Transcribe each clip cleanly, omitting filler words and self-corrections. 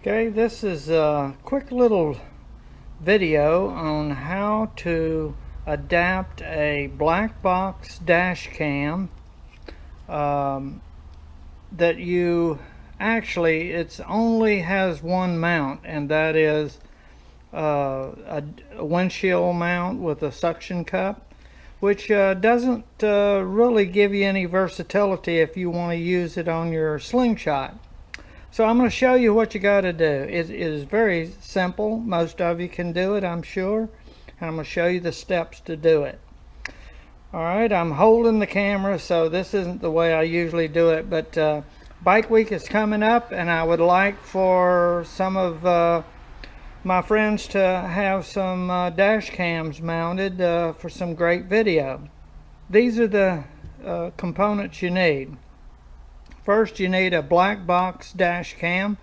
Okay, this is a quick little video on how to adapt a black box dash cam that you actually it only has one mount, and that is a windshield mount with a suction cup, which doesn't really give you any versatility if you want to use it on your slingshot. So I'm going to show you what you got to do. It is very simple. Most of you can do it, I'm sure. And I'm going to show you the steps to do it. Alright, I'm holding the camera, so this isn't the way I usually do it. But Bike Week is coming up, and I would like for some of my friends to have some dash cams mounted for some great video. These are the components you need. First, you need a black box dash cam.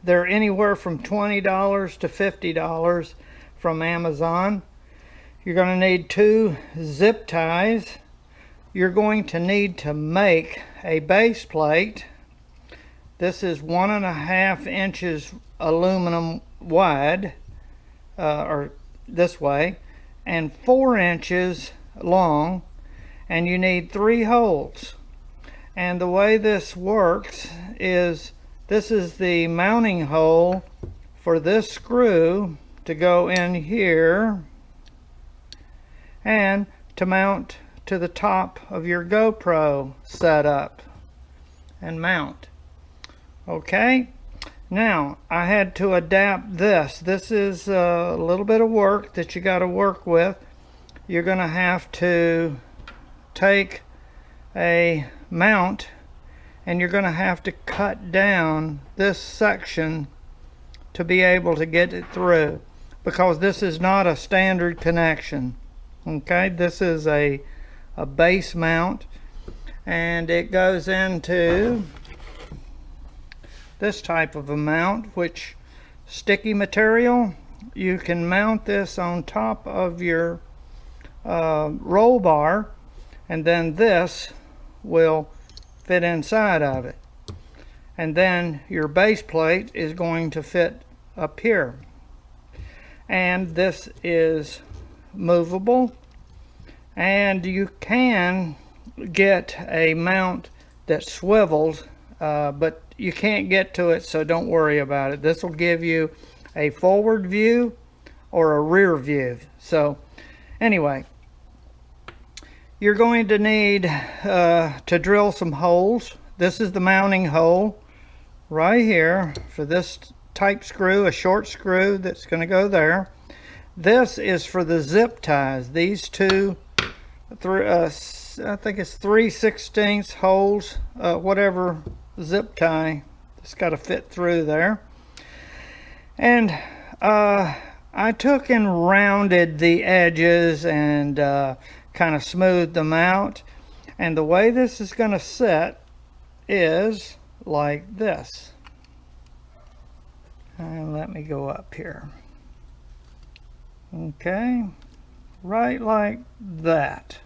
They're anywhere from $20 to $50 from Amazon. You're going to need 2 zip ties. You're going to need to make a base plate. This is 1.5 inches aluminum wide, or this way, and 4 inches long, and you need 3 holes. And the way this works is, this is the mounting hole for this screw to go in here and to mount to the top of your GoPro setup and mount. Okay, now I had to adapt this. This is a little bit of work that you got to work with. You're going to have to take a mount, and you're going to have to cut down this section to be able to get it through, because this is not a standard connection. Okay, this is a base mount, and it goes into this type of a mount, which sticky material. You can mount this on top of your roll bar, and then this will fit inside of it, and then your base plate is going to fit up here. And this is movable, and you can get a mount that swivels, but you can't get to it, so don't worry about it. This will give you a forward view or a rear view. So anyway, you're going to need to drill some holes. This is the mounting hole right here for this type screw, a short screw that's going to go there. This is for the zip ties. These two, I think it's 3/16 holes, whatever zip tie, it's got to fit through there. And I took and rounded the edges and kind of smoothed them out, and the way this is going to sit is like this. And let me go up here. Okay, right like that.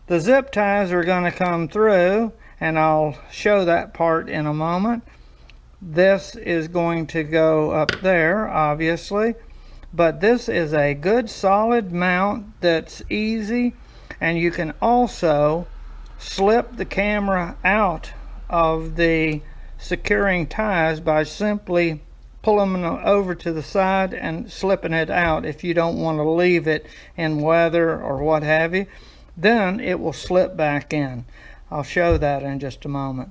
The zip ties are going to come through, and I'll show that part in a moment. This is going to go up there, obviously. But this is a good solid mount that's easy, and you can also slip the camera out of the securing ties by simply pulling them over to the side and slipping it out. If you don't want to leave it in weather or what have you, then it will slip back in. I'll show that in just a moment.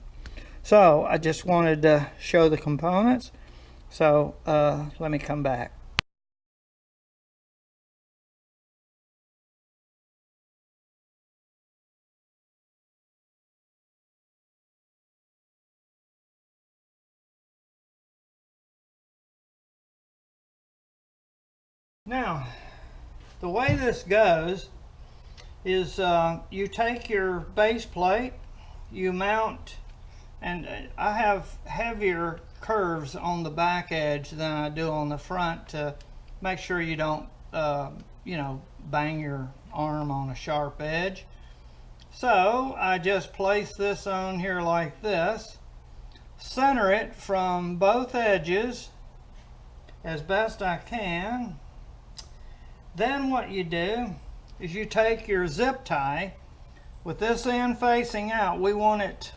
So I just wanted to show the components. So let me come back. Now, the way this goes is you take your base plate, you mount, and I have heavier curves on the back edge than I do on the front to make sure you don't, you know, bang your arm on a sharp edge. So I just place this on here like this, center it from both edges as best I can. Then what you do is you take your zip tie with this end facing out. We want it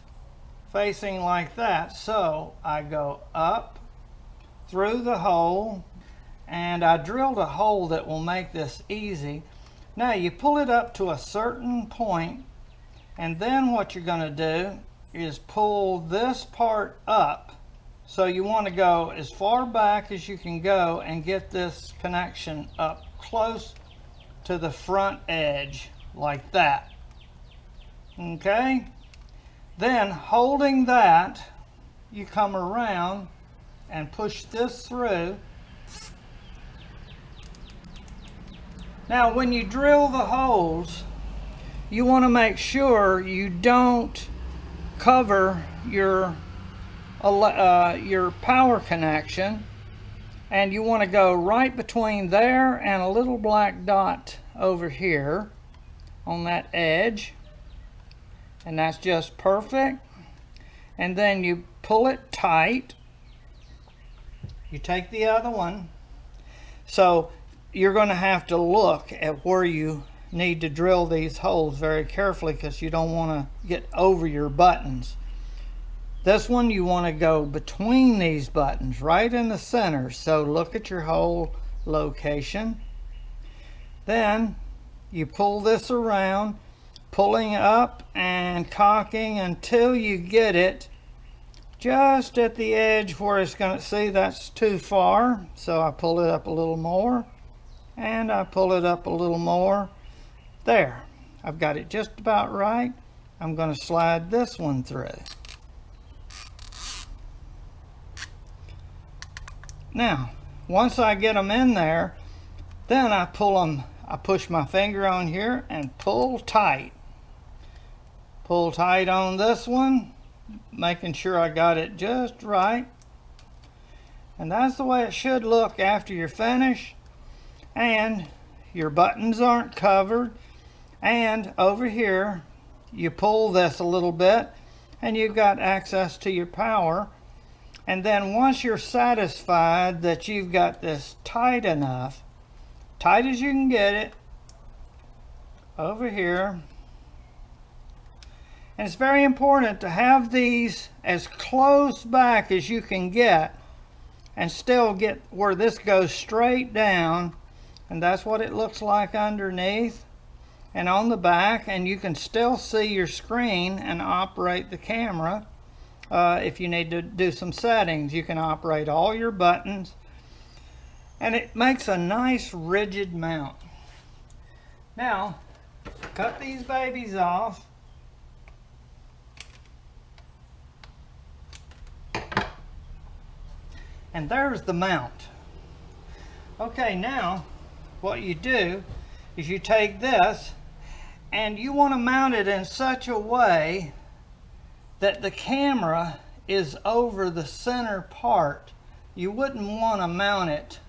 facing like that, so I go up through the hole, and I drilled a hole that will make this easy. Now you pull it up to a certain point, and then what you're going to do is pull this part up. So you want to go as far back as you can go and get this connection up close to the front edge like that. Okay? Then holding that, you come around and push this through. Now when you drill the holes, you want to make sure you don't cover your power connection, and you want to go right between there and a little black dot over here on that edge, and that's just perfect. And then you pull it tight. You take the other one. So you're going to have to look at where you need to drill these holes very carefully, because you don't want to get over your buttons. This one you want to go between these buttons, right in the center. So look at your hole location. Then you pull this around, pulling up and cocking until you get it just at the edge where it's going to, see, that's too far. So I pull it up a little more, and I pull it up a little more. There, I've got it just about right. I'm going to slide this one through. Now, once I get them in there, then I pull them, I push my finger on here and pull tight. Pull tight on this one, making sure I got it just right. And that's the way it should look after you're finished. And your buttons aren't covered. And over here, you pull this a little bit, and you've got access to your power. And then once you're satisfied that you've got this tight enough, tight as you can get it, over here. And it's very important to have these as close back as you can get, and still get where this goes straight down. And that's what it looks like underneath and on the back, and you can still see your screen and operate the camera. If you need to do some settings, you can operate all your buttons, and it makes a nice rigid mount. Now, cut these babies off. And there's the mount. Okay, now what you do is you take this and you want to mount it in such a way that the camera is over the center part. You wouldn't want to mount it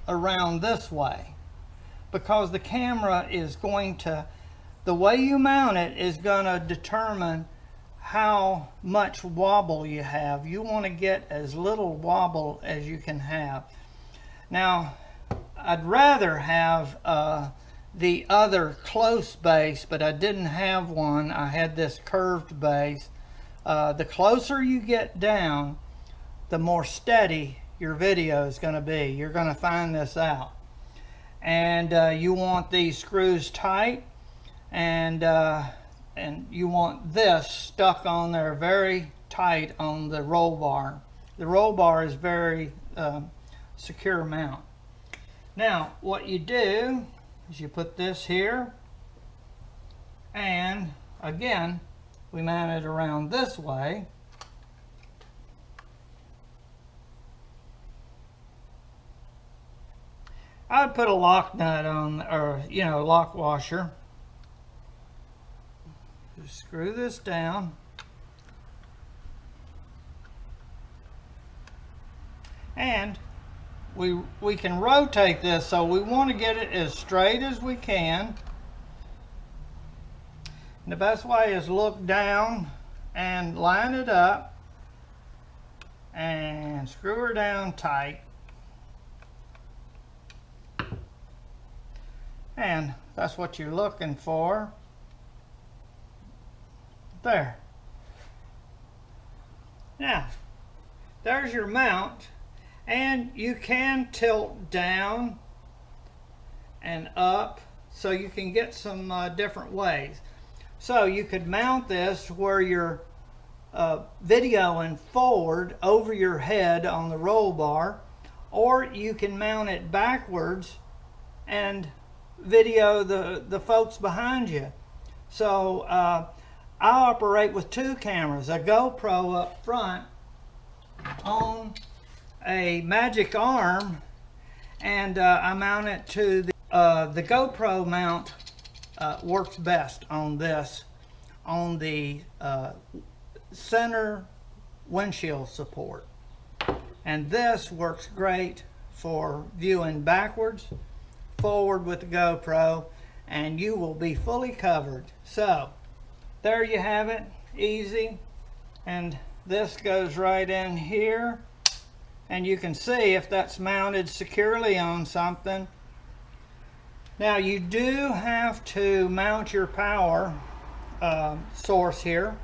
around this way, because the camera is going to, the way you mount it is going to determine how much wobble you have. You want to get as little wobble as you can have. Now, I'd rather have the other close base, but I didn't have one. I had this curved base. The closer you get down, the more steady your video is going to be. You're going to find this out. And you want these screws tight, and you want this stuck on there very tight on the roll bar. The roll bar is very secure mount. Now what you do is you put this here, and again we mount it around this way. I'd put a lock nut on, or lock washer. Just screw this down, and we can rotate this, so we want to get it as straight as we can. And the best way is look down and line it up. and screw her down tight. And that's what you're looking for. There. Now, there's your mount, and you can tilt down and up so you can get some different ways. So you could mount this where you're videoing forward over your head on the roll bar, or you can mount it backwards and video the folks behind you. So I operate with two cameras, a GoPro up front on a magic arm, and I mount it to the GoPro mount. Works best on this, on the center windshield support, and this works great for viewing backwards, forward with the GoPro, and you will be fully covered. So there you have it, easy. And this goes right in here, and you can see if that's mounted securely on something. Now you do have to mount your power source here,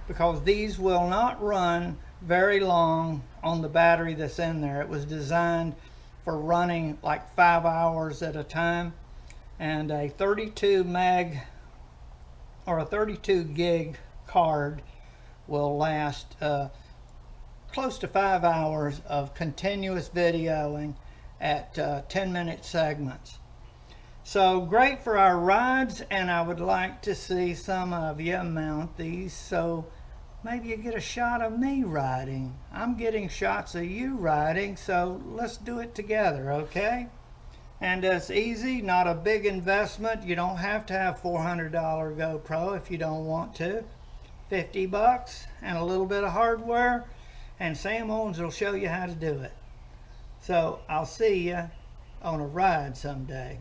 because these will not run very long on the battery that's in there. It was designed for running like 5 hours at a time, and a 32 meg or a 32 gig card will last close to 5 hours of continuous videoing at 10-minute segments. So great for our rides, and I would like to see some of you mount these so maybe you get a shot of me riding. I'm getting shots of you riding, so let's do it together, okay? And it's easy, not a big investment. You don't have to have $400 GoPro if you don't want to. 50 bucks and a little bit of hardware, and Sam Owens will show you how to do it. So I'll see you on a ride someday.